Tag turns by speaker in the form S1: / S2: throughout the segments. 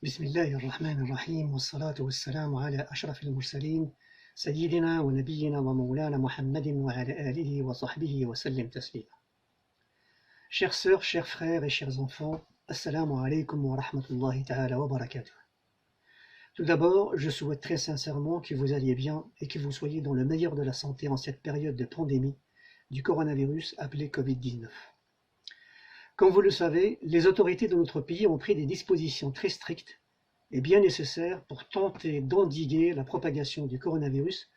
S1: بسم الله الرحمن الرحيم والصلاة والسلام على أشرف المرسلين سيدنا ونبينا ومولانا محمد وعلى آله وصحبه وسلم تسليما. Chères sœurs, chers frères et chers enfants, Assalamu alaikum wa rahmatullahi ta'ala wa barakatuh. Tout d'abord, je souhaite très sincèrement que vous alliez bien et que vous soyez dans le meilleur de la santé en cette période de pandémie du coronavirus appelé Covid-19. Comme vous le savez, les autorités de notre pays ont pris des dispositions très strictes et bien nécessaires pour tenter d'endiguer la propagation du coronavirus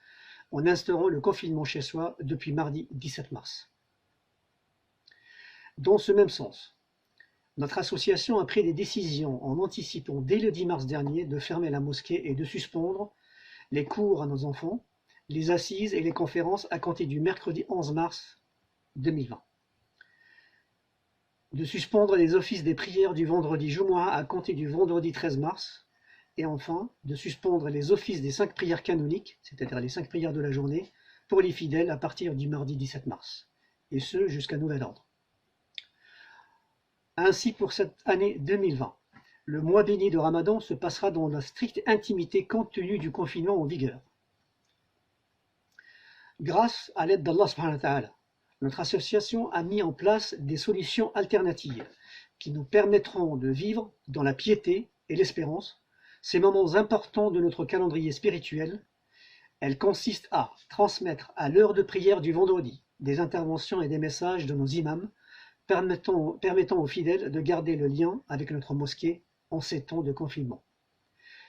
S1: en instaurant le confinement chez soi depuis mardi 17 mars. Dans ce même sens, notre association a pris des décisions en anticipant dès le 10 mars dernier de fermer la mosquée et de suspendre les cours à nos enfants, les assises et les conférences à compter du mercredi 11 mars 2020. De suspendre les offices des prières du vendredi Jumu'ah à compter du vendredi 13 mars, et enfin de suspendre les offices des 5 prières canoniques, c'est-à-dire les 5 prières de la journée, pour les fidèles à partir du mardi 17 mars, et ce jusqu'à nouvel ordre. Ainsi pour cette année 2020, le mois béni de Ramadan se passera dans la stricte intimité compte tenu du confinement en vigueur. Grâce à l'aide d'Allah subhanahu wa ta'ala, notre association a mis en place des solutions alternatives qui nous permettront de vivre dans la piété et l'espérance ces moments importants de notre calendrier spirituel. Elles consistent à transmettre à l'heure de prière du vendredi des interventions et des messages de nos imams permettant aux fidèles de garder le lien avec notre mosquée en ces temps de confinement.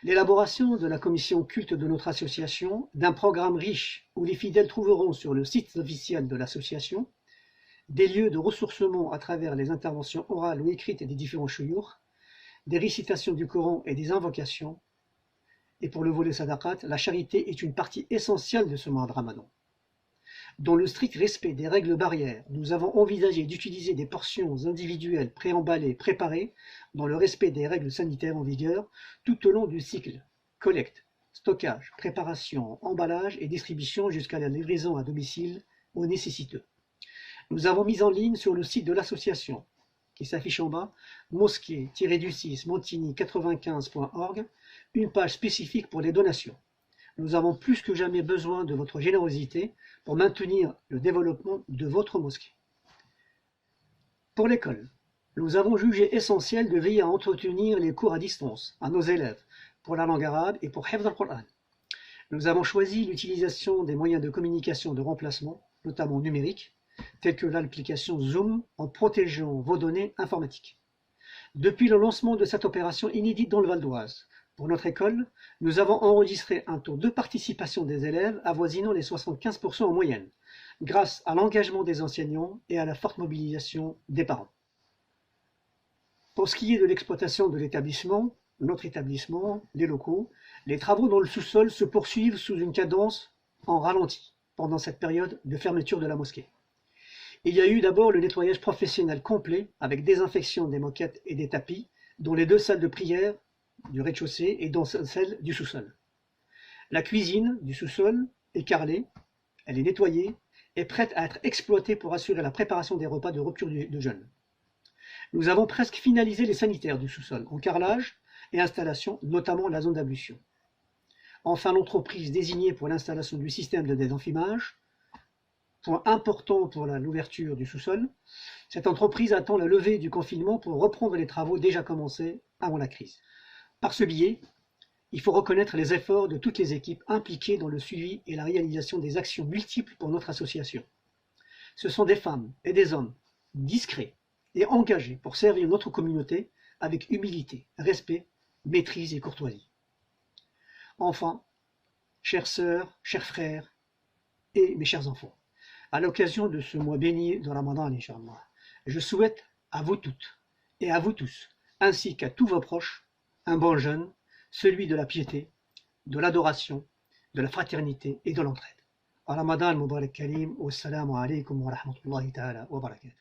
S1: L'élaboration de la commission culte de notre association d'un programme riche où les fidèles trouveront sur le site officiel de l'association des lieux de ressourcement à travers les interventions orales ou écrites des différents chouyours, des récitations du Coran et des invocations. Et pour le volet sadaqat, la charité est une partie essentielle de ce mois de Ramadan. Dans le strict respect des règles barrières, nous avons envisagé d'utiliser des portions individuelles préemballées, préparées, dans le respect des règles sanitaires en vigueur, tout au long du cycle collecte, stockage, préparation, emballage et distribution jusqu'à la livraison à domicile aux nécessiteux. Nous avons mis en ligne sur le site de l'association, qui s'affiche en bas, mosquée-du-6montigny95.org, une page spécifique pour les donations. Nous avons plus que jamais besoin de votre générosité pour maintenir le développement de votre mosquée. Pour l'école, nous avons jugé essentiel de veiller à entretenir les cours à distance à nos élèves pour la langue arabe et pour Hifz al-Qur'an. Nous avons choisi l'utilisation des moyens de communication de remplacement, notamment numériques, tels que l'application Zoom, en protégeant vos données informatiques. Depuis le lancement de cette opération inédite dans le Val d'Oise, pour notre école, nous avons enregistré un taux de participation des élèves avoisinant les 75% en moyenne, grâce à l'engagement des enseignants et à la forte mobilisation des parents. Pour ce qui est de l'exploitation de l'établissement, notre établissement, les locaux, les travaux dans le sous-sol se poursuivent sous une cadence en ralenti pendant cette période de fermeture de la mosquée. Il y a eu d'abord le nettoyage professionnel complet avec désinfection des moquettes et des tapis dans les 2 salles de prière du rez-de-chaussée et dans celle du sous-sol. La cuisine du sous-sol est carrelée, elle est nettoyée et prête à être exploitée pour assurer la préparation des repas de rupture de jeûne. Nous avons presque finalisé les sanitaires du sous-sol en carrelage et installation, notamment la zone d'ablution. Enfin, l'entreprise désignée pour l'installation du système de désenfumage, point important pour l'ouverture du sous-sol, cette entreprise attend la levée du confinement pour reprendre les travaux déjà commencés avant la crise. Par ce biais, il faut reconnaître les efforts de toutes les équipes impliquées dans le suivi et la réalisation des actions multiples pour notre association. Ce sont des femmes et des hommes discrets et engagés pour servir notre communauté avec humilité, respect, maîtrise et courtoisie. Enfin, chères sœurs, chers frères et mes chers enfants, à l'occasion de ce mois béni de Ramadan, Inch'Allah, je souhaite à vous toutes et à vous tous, ainsi qu'à tous vos proches, un bon jeûne, celui de la piété, de l'adoration, de la fraternité et de l'entraide. Ramadan al-Mubarak Karim, wassalamu alaikum wa rahmatullahi ta'ala wa barakatuh.